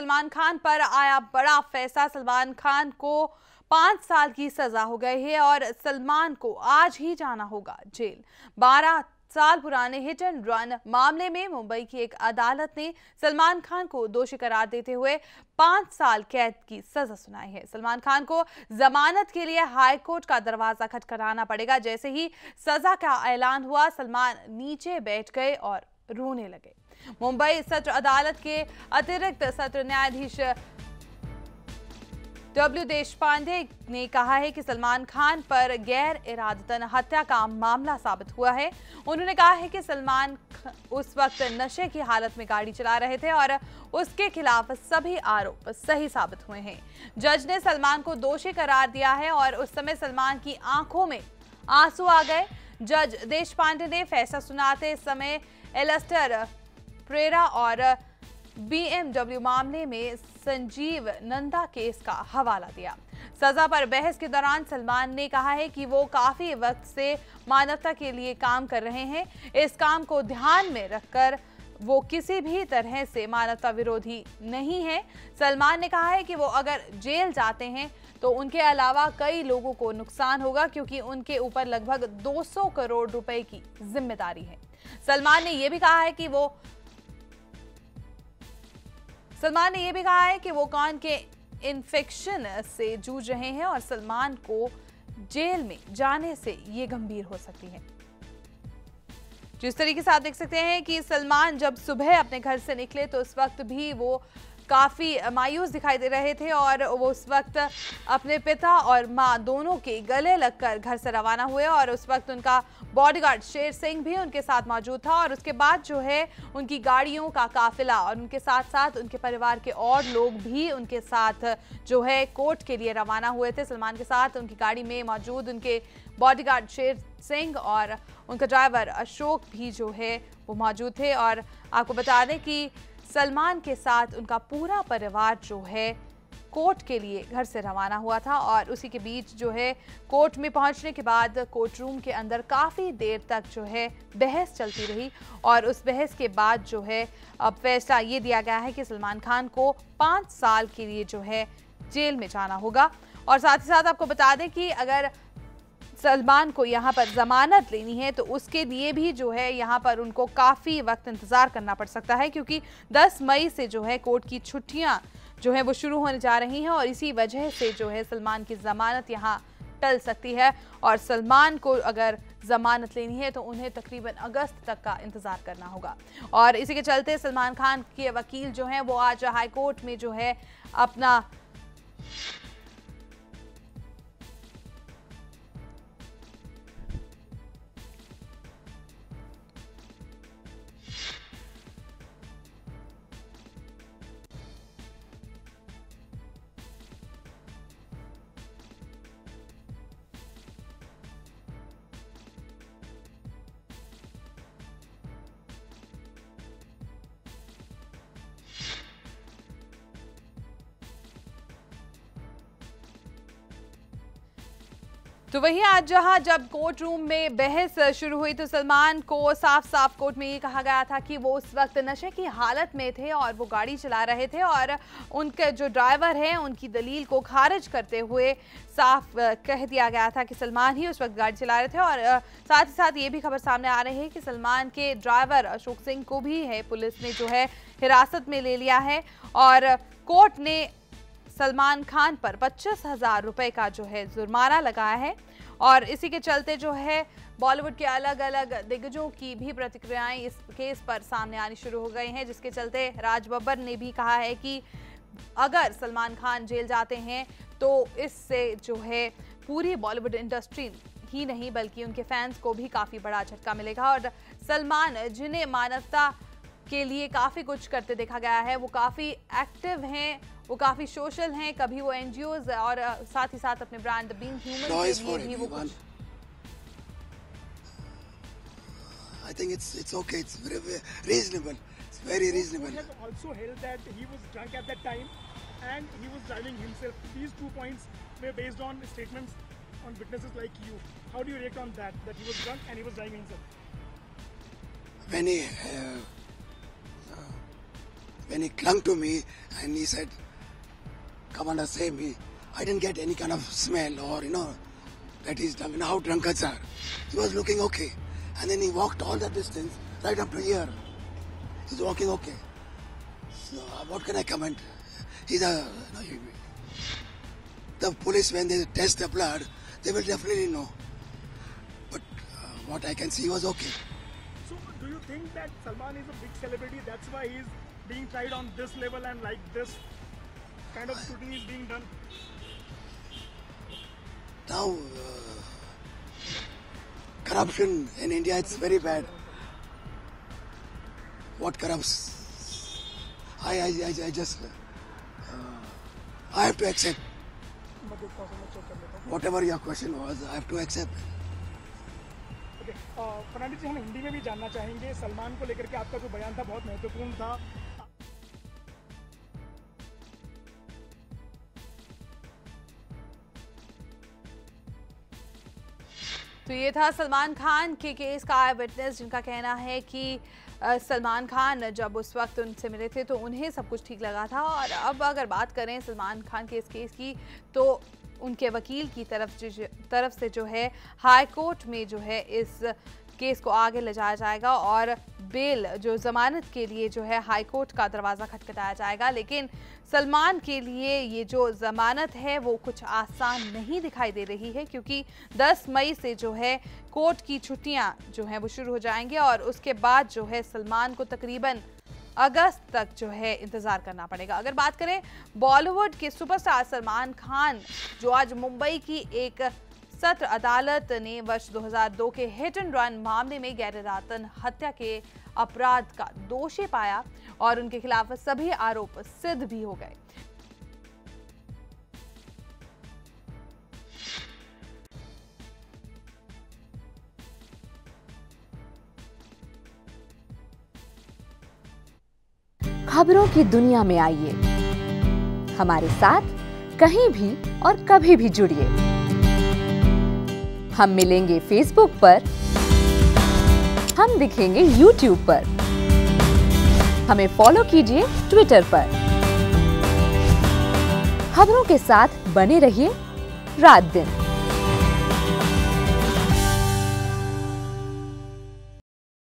सलमान खान पर आया बड़ा फैसला। सलमान खान को 5 साल की सजा हो गई है और सलमान को आज ही जाना होगा जेल। 12 साल पुराने हिट एंड रन मामले में मुंबई की एक अदालत ने सलमान खान को दोषी करार देते हुए 5 साल कैद की सजा सुनाई है। सलमान खान को जमानत के लिए हाई कोर्ट का दरवाजा खटखटाना पड़ेगा। जैसे ही सजा का ऐलान हुआ, सलमान नीचे बैठ गए और रोने लगे। मुंबई सत्र अदालत के अतिरिक्त सत्र न्यायाधीश डब्ल्यू देशपांडे ने कहा है कि सलमान खान पर गैर इरादतन हत्या का मामला साबित हुआ है। उन्होंने कहा है कि सलमान उस वक्त नशे की हालत में गाड़ी चला रहे थे और उसके खिलाफ सभी आरोप सही साबित हुए हैं। जज ने सलमान को दोषी करार दिया है और उस समय सलमान की आंखों में आंसू आ गए। जज देशपांडे ने फैसला सुनाते समय एलेस्टर प्रेरा और BMW मामले में संजीव नंदा केस का हवाला दिया। सजा पर बहस के दौरान सलमान ने कहा है कि वो काफी वक्त से मानवता के लिए काम कर रहे हैं। इस काम को ध्यान में रखकर वो किसी भी तरह से मानवता विरोधी नहीं है। सलमान ने कहा है कि वो अगर जेल जाते हैं तो उनके अलावा कई लोगों को नुकसान होगा, क्योंकि उनके ऊपर लगभग 200 करोड़ रुपए की जिम्मेदारी है। सलमान ने यह भी कहा है कि वो कान के इन्फेक्शन से जूझ रहे हैं और सलमान को जेल में जाने से ये गंभीर हो सकती है। जिस तरीके से आप देख सकते हैं कि सलमान जब सुबह अपने घर से निकले तो उस वक्त भी वो काफी मायूस दिखाई दे रहे थे और वो उस वक्त अपने पिता और मां दोनों के गले लगकर घर से रवाना हुए और उस वक्त उनका बॉडीगार्ड शेर सिंह भी उनके साथ मौजूद था। और उसके बाद जो है उनकी गाड़ियों का काफिला और उनके साथ साथ उनके परिवार के और लोग भी उनके साथ जो है कोर्ट के लिए रवाना हुए थे। सलमान के साथ उनकी गाड़ी में मौजूद उनके बॉडीगार्ड शेर सिंह और उनका ड्राइवर अशोक भी जो है वो मौजूद थे। और आपको बता दें कि सलमान के साथ उनका पूरा परिवार जो है कोर्ट के लिए घर से रवाना हुआ था और उसी के बीच जो है कोर्ट में पहुंचने के बाद कोर्ट रूम के अंदर काफ़ी देर तक जो है बहस चलती रही और उस बहस के बाद जो है अब फैसला ये दिया गया है कि सलमान खान को 5 साल के लिए जो है जेल में जाना होगा। और साथ ही साथ आपको बता दें कि अगर सलमान को यहाँ पर जमानत लेनी है तो उसके लिए भी जो है यहाँ पर उनको काफ़ी वक्त इंतज़ार करना पड़ सकता है, क्योंकि 10 मई से जो है कोर्ट की छुट्टियाँ जो है वो शुरू होने जा रही हैं और इसी वजह से जो है सलमान की ज़मानत यहाँ टल सकती है। और सलमान को अगर ज़मानत लेनी है तो उन्हें तकरीबन अगस्त तक का इंतज़ार करना होगा। और इसी के चलते सलमान खान के वकील जो हैं वो आज हाई कोर्ट में जो है अपना तो वही आज जब कोर्ट रूम में बहस शुरू हुई तो सलमान को साफ साफ कोर्ट में ये कहा गया था कि वो उस वक्त नशे की हालत में थे और वो गाड़ी चला रहे थे और उनके जो ड्राइवर हैं उनकी दलील को खारिज करते हुए साफ कह दिया गया था कि सलमान ही उस वक्त गाड़ी चला रहे थे। और साथ ही साथ ये भी खबर सामने आ रही है कि सलमान के ड्राइवर अशोक सिंह को भी है पुलिस ने जो है हिरासत में ले लिया है और कोर्ट ने सलमान खान पर 25,000 रुपए का जो है जुर्माना लगाया है। और इसी के चलते जो है बॉलीवुड के अलग अलग दिग्गजों की भी प्रतिक्रियाएं इस केस पर सामने आनी शुरू हो गई हैं, जिसके चलते राज बब्बर ने भी कहा है कि अगर सलमान खान जेल जाते हैं तो इससे जो है पूरी बॉलीवुड इंडस्ट्री ही नहीं बल्कि उनके फैंस को भी काफ़ी बड़ा झटका मिलेगा। और सलमान जिन्हें मानवता के लिए काफ़ी कुछ करते देखा गया है, वो काफ़ी एक्टिव हैं, वो काफ़ी सोशल हैं, कभी वो NGOs और साथ ही साथ अपने ब्रांड बीइंग ह्यूमन के लिए भी वो कुछ I think it's okay. It's very reasonable. It's very reasonable. He has also held that he was drunk at that time and he was driving himself. These 2 points were based on statements on witnesses like you. How do you react on that he was drunk and he was driving himself? When he when he clung to me and he said, "Commander, save me," I didn't get any kind of smell or, that he's drunk. How drunkards are. He was looking okay. And then he walked all that distance, right up to here. He's walking okay. So what can I comment? The police, when they test the blood, they will definitely know. But what I can see was okay. So do you think that Salman is a big celebrity, that's why he's being tried on this level and like this kind of scrutiny is being done? Now, corruption in India, it's very bad. What corrupts? I just, I have to accept. Whatever your question was, I have to accept. Okay, Fernandes जी, हम हिंदी में भी जानना चाहेंगे, सलमान को लेकर के आपका जो बयान था बहुत महत्वपूर्ण था। तो ये था सलमान खान के केस का आई विटनेस, जिनका कहना है कि सलमान खान जब उस वक्त उनसे मिले थे तो उन्हें सब कुछ ठीक लगा था। और अब अगर बात करें सलमान खान के इस केस की, तो उनके वकील की तरफ से जो है हाई कोर्ट में जो है इस केस को आगे ले जाया जाएगा और बेल जो जमानत के लिए जो है हाई कोर्ट का दरवाज़ा खटखटाया जाएगा। लेकिन सलमान के लिए ये जो जमानत है वो कुछ आसान नहीं दिखाई दे रही है, क्योंकि 10 मई से जो है कोर्ट की छुट्टियां जो हैं वो शुरू हो जाएंगे और उसके बाद जो है सलमान को तकरीबन अगस्त तक जो है इंतजार करना पड़ेगा। अगर बात करें बॉलीवुड के सुपरस्टार सलमान खान, जो आज मुंबई की एक सत्र अदालत ने वर्ष 2002 के हिट एंड रन मामले में गैर इरादतन हत्या के अपराध का दोषी पाया और उनके खिलाफ सभी आरोप सिद्ध भी हो गए। खबरों की दुनिया में आइए, हमारे साथ कहीं भी और कभी भी जुड़िए। हम मिलेंगे फेसबुक पर, हम दिखेंगे यूट्यूब पर, हमें फॉलो कीजिए ट्विटर पर। खबरों के साथ बने रहिए रात दिन।